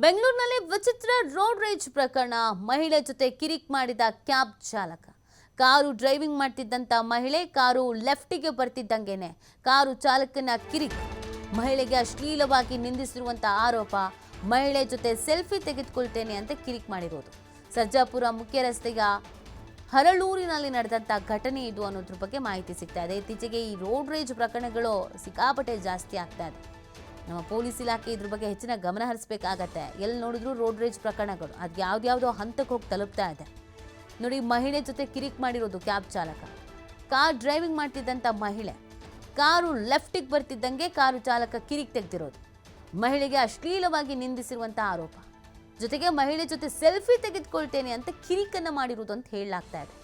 ಬೆಂಗಳೂರಿನಲ್ಲಿ ವಿಚಿತ್ರ ರೋಡ್ ರೇಜ್ ಪ್ರಕರಣ. ಮಹಿಳೆ ಜೊತೆ ಕಿರಿಕ್ ಮಾಡಿದ ಕ್ಯಾಬ್ ಚಾಲಕ. ಕಾರು ಡ್ರೈವಿಂಗ್ ಮಾಡ್ತಿದ್ದಂತ ಮಹಿಳೆ ಕಾರು ಲೆಫ್ಟಿಗೆ ಬರ್ತಿದ್ದಂಗೆನೆ ಕಾರು ಚಾಲಕನ ಕಿರಿಕ್. ಮಹಿಳೆಗೆ ಅಶ್ಲೀಲವಾಗಿ ನಿಂದಿಸಿರುವಂತ ಆರೋಪ. ಮಹಿಳೆ ಜೊತೆ ಸೆಲ್ಫಿ ತೆಗೆದುಕೊಳ್ತೇನೆ ಅಂತ ಕಿರಿಕ್ ಮಾಡಿರೋದು. ಸರ್ಜಾಪುರ ಮುಖ್ಯ ರಸ್ತೆಯ ಹರಳೂರಿನಲ್ಲಿ ನಡೆದಂತ ಘಟನೆ ಇದು ಅನ್ನೋದ್ರ ಬಗ್ಗೆ ಮಾಹಿತಿ ಸಿಗ್ತಾ ಇದೆ. ಇತ್ತೀಚೆಗೆ ಈ ರೋಡ್ ರೇಜ್ ಪ್ರಕರಣಗಳು ಸಿಕ್ಕಾಪಟ್ಟೆ ಜಾಸ್ತಿ ಆಗ್ತಾ ಇದೆ. ನಮ್ಮ ಪೊಲೀಸ್ ಇಲಾಖೆ ಇದ್ರ ಬಗ್ಗೆ ಹೆಚ್ಚಿನ ಗಮನ ಹರಿಸಬೇಕಾಗತ್ತೆ. ಎಲ್ಲಿ ನೋಡಿದ್ರು ರೋಡ್ ರೇಜ್ ಪ್ರಕರಣಗಳು ಅದು ಯಾವ್ದಾವುದೋ ಹಂತಕ್ಕೆ ಹೋಗಿ ತಲುಪ್ತಾ ಇದೆ. ನೋಡಿ, ಮಹಿಳೆ ಜೊತೆ ಕಿರಿಕ್ ಮಾಡಿರೋದು ಕ್ಯಾಬ್ ಚಾಲಕ. ಕಾರ್ ಡ್ರೈವಿಂಗ್ ಮಾಡ್ತಿದ್ದಂಥ ಮಹಿಳೆ ಕಾರು ಲೆಫ್ಟಿಗೆ ಬರ್ತಿದ್ದಂಗೆ ಕಾರು ಚಾಲಕ ಕಿರಿಕ್ ತೆಗೆದಿರೋದು. ಮಹಿಳೆಗೆ ಅಶ್ಲೀಲವಾಗಿ ನಿಂದಿಸಿರುವಂಥ ಆರೋಪ. ಜೊತೆಗೆ ಮಹಿಳೆ ಜೊತೆ ಸೆಲ್ಫಿ ತೆಗೆದುಕೊಳ್ತೇನೆ ಅಂತ ಕಿರಿಕನ್ನು ಮಾಡಿರುವುದು ಅಂತ ಹೇಳಲಾಗ್ತಾ ಇದೆ.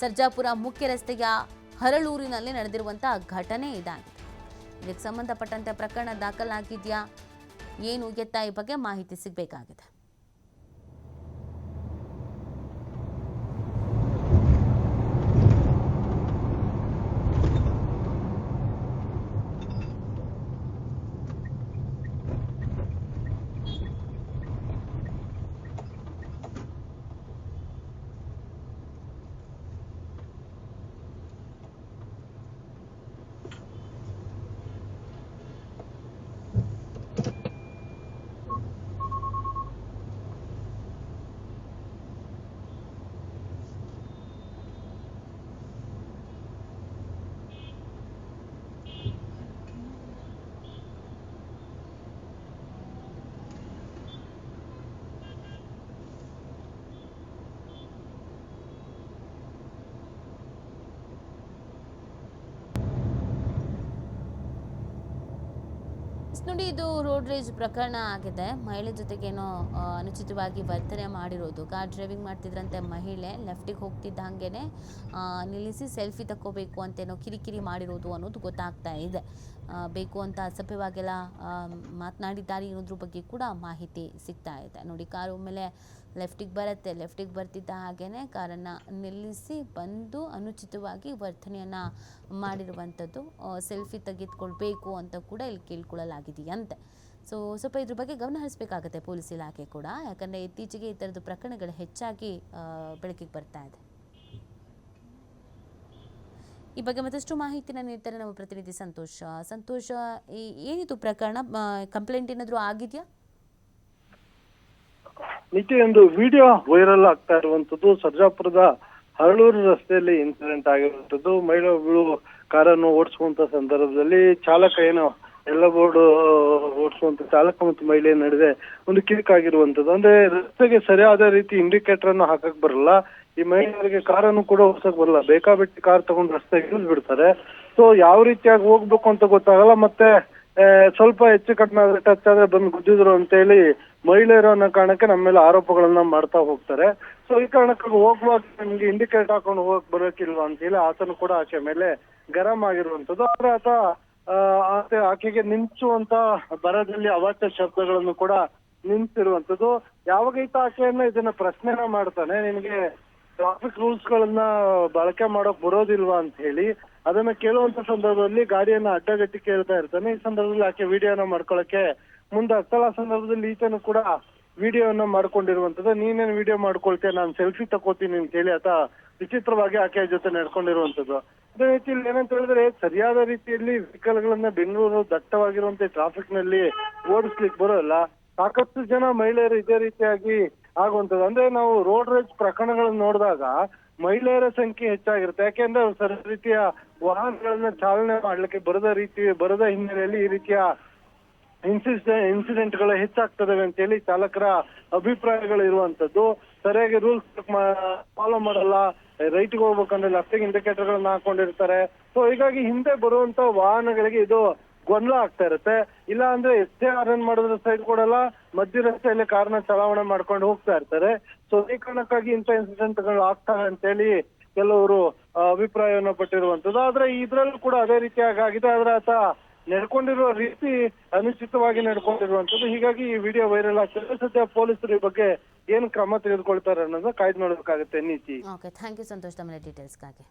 ಸರ್ಜಾಪುರ ಮುಖ್ಯ ರಸ್ತೆಯ ಹರಳೂರಿನಲ್ಲಿ ನಡೆದಿರುವಂತಹ ಘಟನೆ ಇದಾಗಿದೆ. ಇದಕ್ಕೆ ಸಂಬಂಧಪಟ್ಟಂತೆ ಪ್ರಕರಣ ದಾಖಲಾಗಿದೆಯಾ ಏನು ಎತ್ತ ಈ ಬಗ್ಗೆ ಮಾಹಿತಿ ಸಿಗಬೇಕಾಗಿದೆ. ನೋಡಿ, ಇದು ರೋಡ್ ರೇಜ್ ಪ್ರಕರಣ ಆಗಿದೆ. ಮಹಿಳೆ ಜೊತೆಗೇನೋ ಅನುಚಿತವಾಗಿ ವರ್ತನೆ ಮಾಡಿರೋದು. ಕಾರ್ ಡ್ರೈವಿಂಗ್ ಮಾಡ್ತಿದ್ರಂತೆ ಮಹಿಳೆ ಲೆಫ್ಟಿಗೆ ಹೋಗ್ತಿದ್ದ ಹಾಗೇನೆ ನಿಲ್ಲಿಸಿ ಸೆಲ್ಫಿ ತಕ್ಕೋಬೇಕು ಅಂತೇನೋ ಕಿರಿಕಿರಿ ಮಾಡಿರೋದು ಅನ್ನೋದು ಗೊತ್ತಾಗ್ತಾ ಇದೆ. ಬೇಕು ಅಂತ ಅಸಭ್ಯವಾಗೆಲ್ಲ ಮಾತನಾಡಿದ್ದಾರೆ ಅನ್ನೋದ್ರ ಬಗ್ಗೆ ಕೂಡ ಮಾಹಿತಿ ಸಿಗ್ತಾ ಇದೆ. ನೋಡಿ, ಕಾರು ಮೇಲೆ ಲೆಫ್ಟಿಗೆ ಬರುತ್ತೆ. ಲೆಫ್ಟಿಗೆ ಬರ್ತಿದ್ದ ಹಾಗೇನೆ ಕಾರನ್ನು ನಿಲ್ಲಿಸಿ ಬಂದು ಅನುಚಿತವಾಗಿ ವರ್ತನೆಯನ್ನು ಮಾಡಿರುವಂಥದ್ದು. ಸೆಲ್ಫಿ ತೆಗೆದುಕೊಳ್ಬೇಕು ಅಂತ ಕೂಡ ಇಲ್ಲಿ ಕೇಳ್ಕೊಳ್ಳಲಾಗಿದೆಯಂತೆ. ಸ್ವಲ್ಪ ಇದ್ರ ಬಗ್ಗೆ ಗಮನ ಹರಿಸಬೇಕಾಗತ್ತೆ ಪೊಲೀಸ್ ಇಲಾಖೆ ಕೂಡ. ಯಾಕಂದರೆ ಇತ್ತೀಚೆಗೆ ಈ ಥರದ್ದು ಪ್ರಕರಣಗಳು ಹೆಚ್ಚಾಗಿ ಬೆಳಕಿಗೆ ಬರ್ತಾ ಇದೆ. ಈ ಬಗ್ಗೆ ಮತ್ತಷ್ಟು ಮಾಹಿತಿನ ನೀಡ್ತಾರೆ ನಮ್ಮ ಪ್ರತಿನಿಧಿ ಸಂತೋಷ. ಏನಿದು ಪ್ರಕರಣ? ಕಂಪ್ಲೇಂಟ್ ಏನಾದರೂ ಆಗಿದೆಯಾ? ನಿತ್ಯ ಒಂದು ವಿಡಿಯೋ ವೈರಲ್ ಆಗ್ತಾ ಇರುವಂತದ್ದು ಸರ್ಜಾಪುರದ ಹರಳೂರು ರಸ್ತೆಯಲ್ಲಿ ಇನ್ಸಿಡೆಂಟ್ ಆಗಿರುವಂತದ್ದು. ಮಹಿಳೆಗಳು ಕಾರನ್ನು ಓಡಿಸುವಂತ ಸಂದರ್ಭದಲ್ಲಿ ಚಾಲಕ ಏನೋ ಎಲ್ಲ ಬೋರ್ಡ್ ಓಡಿಸುವಂತ ಚಾಲಕ ಮತ್ತು ಮಹಿಳೆಯ ನಡುವೆ ಒಂದು ಕಿರಿಕ್ ಆಗಿರುವಂತದ್ದು. ಅಂದ್ರೆ ರಸ್ತೆಗೆ ಸರಿಯಾದ ರೀತಿ ಇಂಡಿಕೇಟರ್ ಅನ್ನು ಹಾಕಕ್ ಬರಲ್ಲ. ಈ ಮಹಿಳೆಯರಿಗೆ ಕಾರನ್ನು ಕೂಡ ಓಡಿಸಕ್ ಬರಲ್ಲ. ಬೇಕಾಬಿಟ್ಟಿ ಕಾರ್ ತಗೊಂಡು ರಸ್ತೆಗೆ ಇಳಿದ್ಬಿಡ್ತಾರೆ. ಸೊ ಯಾವ ರೀತಿಯಾಗಿ ಹೋಗ್ಬೇಕು ಅಂತ ಗೊತ್ತಾಗಲ್ಲ. ಮತ್ತೆ ಸ್ವಲ್ಪ ಹೆಚ್ಚು ಕಡಿಮೆ ಆದ್ರೆ ಟಚ್ ಆದ್ರೆ ಬಂದು ಗುದ್ದಿದ್ರು ಅಂತ ಹೇಳಿ ಮಹಿಳೆಯರು ಅನ್ನೋ ಕಾರಣಕ್ಕೆ ನಮ್ಮ ಮೇಲೆ ಆರೋಪಗಳನ್ನ ಮಾಡ್ತಾ ಹೋಗ್ತಾರೆ. ಸೊ ಈ ಕಾರಣಕ್ಕೆ ಹೋಗುವಾಗ ನಿಮ್ಗೆ ಇಂಡಿಕೇಟರ್ ಹಾಕೊಂಡು ಹೋಗಕ್ ಬರೋಕಿಲ್ವಾ ಅಂತ ಹೇಳಿ ಆತನು ಕೂಡ ಆಕೆ ಮೇಲೆ ಗರಂ ಆಗಿರುವಂತದ್ದು. ಆದ್ರೆ ಆಕೆಗೆ ನಿಂಚುವಂತ ಬರದಲ್ಲಿ ಅವಾಚ್ಯ ಶಬ್ದಗಳನ್ನು ಕೂಡ ನಿಂತಿರುವಂತದ್ದು. ಯಾವಾಗ ಈತ ಆಕೆಯನ್ನ ಇದನ್ನ ಪ್ರಶ್ನೆನ ಮಾಡ್ತಾನೆ, ನಿನ್ಗೆ ಟ್ರಾಫಿಕ್ ರೂಲ್ಸ್ ಗಳನ್ನ ಬಳಕೆ ಮಾಡೋಕ್ ಬರೋದಿಲ್ವಾ ಅಂತ ಹೇಳಿ ಅದನ್ನ ಕೇಳುವಂತ ಸಂದರ್ಭದಲ್ಲಿ ಗಾಡಿಯನ್ನ ಅಡ್ಡಗಟ್ಟಿ ಕೇಳ್ತಾ ಇರ್ತಾನೆ. ಈ ಸಂದರ್ಭದಲ್ಲಿ ಆಕೆ ವಿಡಿಯೋನ ಮಾಡ್ಕೊಳಕ್ಕೆ ಮುಂದಾಗ್ತಾಳೆ. ಆ ಸಂದರ್ಭದಲ್ಲಿ ಈತನು ಕೂಡ ವಿಡಿಯೋನ ಮಾಡ್ಕೊಂಡಿರುವಂತದ್ದು. ನೀನೇನು ವಿಡಿಯೋ ಮಾಡ್ಕೊಳ್ತೇನೆ, ನಾನು ಸೆಲ್ಫಿ ತಗೋತೀನಿ ಅಂತ ಹೇಳಿ ಆತ ವಿಚಿತ್ರವಾಗಿ ಆಕೆಯ ಜೊತೆ ನಡ್ಕೊಂಡಿರುವಂತದ್ದು. ಅದೇ ರೀತಿಯಲ್ಲಿ ಏನಂತ ಹೇಳಿದ್ರೆ, ಸರಿಯಾದ ರೀತಿಯಲ್ಲಿ ವೆಹಿಕಲ್ ಗಳನ್ನ ಬೆಂಗಳೂರು ದಟ್ಟವಾಗಿರುವಂತ ಟ್ರಾಫಿಕ್ ನಲ್ಲಿ ಓಡಿಸ್ಲಿಕ್ಕೆ ಬರೋಲ್ಲ. ಸಾಕಷ್ಟು ಜನ ಮಹಿಳೆಯರು ಇದೇ ರೀತಿಯಾಗಿ ಆಗುವಂತದ್ದು. ಅಂದ್ರೆ ನಾವು ರೋಡ್ ರೇಜ್ ಪ್ರಕರಣಗಳನ್ನ ನೋಡಿದಾಗ ಮಹಿಳೆಯರ ಸಂಖ್ಯೆ ಹೆಚ್ಚಾಗಿರುತ್ತೆ. ಯಾಕೆಂದ್ರೆ ಸರಿ ರೀತಿಯ ವಾಹನಗಳನ್ನ ಚಾಲನೆ ಮಾಡ್ಲಿಕ್ಕೆ ಬರದ ಹಿನ್ನೆಲೆಯಲ್ಲಿ ಈ ರೀತಿಯ ಇನ್ಸಿಡೆಂಟ್ ಗಳು ಹೆಚ್ಚಾಗ್ತದವೆ ಅಂತ ಹೇಳಿ ಚಾಲಕರ ಅಭಿಪ್ರಾಯಗಳು ಇರುವಂತದ್ದು. ಸರಿಯಾಗಿ ರೂಲ್ಸ್ ಫಾಲೋ ಮಾಡಲ್ಲ. ರೈಟ್ಗೆ ಹೋಗ್ಬೇಕಂದ್ರೆ ಲೆಫ್ಟಿಗೆ ಇಂಡಿಕೇಟರ್ ಗಳನ್ನ ಹಾಕೊಂಡಿರ್ತಾರೆ. ಸೊ ಹೀಗಾಗಿ ಹಿಂದೆ ಬರುವಂತ ವಾಹನಗಳಿಗೆ ಇದು ಗೊಂದಲ ಆಗ್ತಾ ಇರುತ್ತೆ. ಇಲ್ಲ ಅಂದ್ರೆ ಎಷ್ಟೇ ಆರನ್ ಮಾಡಿದ್ರೆ ಸೈಡ್ ಕೊಡಲ್ಲ, ಮಧ್ಯ ರಸ್ತೆಯಲ್ಲಿ ಕಾರ್ನ ಚಲಾವಣೆ ಮಾಡ್ಕೊಂಡು ಹೋಗ್ತಾ ಇರ್ತಾರೆ. ಸೊ ಈ ಕಾರಣಕ್ಕಾಗಿ ಇಂಥ ಇನ್ಸಿಡೆಂಟ್ ಗಳು ಆಗ್ತವೆ ಅಂತ ಹೇಳಿ ಕೆಲವರು ಅಭಿಪ್ರಾಯವನ್ನು ಪಟ್ಟಿರುವಂತದ್ದು. ಆದ್ರೆ ಇದ್ರಲ್ಲೂ ಕೂಡ ಅದೇ ರೀತಿಯಾಗಿ ಆಗಿದೆ. ಆದ್ರೆ ಆತ ನಡ್ಕೊಂಡಿರುವ ರೀತಿ ಅನುಚಿತವಾಗಿ ನಡ್ಕೊಂಡಿರುವಂತದ್ದು. ಹೀಗಾಗಿ ಈ ವಿಡಿಯೋ ವೈರಲ್ ಆಗ್ತದೆ. ಸದ್ಯ ಪೊಲೀಸರು ಈ ಬಗ್ಗೆ ಏನು ಕ್ರಮ ತೆಗೆದುಕೊಳ್ತಾರೆ ಅನ್ನೋದು ಕಾಯ್ದು ನೋಡಬೇಕಾಗುತ್ತೆ. ನೀತಿ. ಓಕೆ, ಥ್ಯಾಂಕ್ ಯು ಸಂತೋಷ್, ತಮ್ಮ ಡೀಟೇಲ್ಸ್ಗಾಗಿ.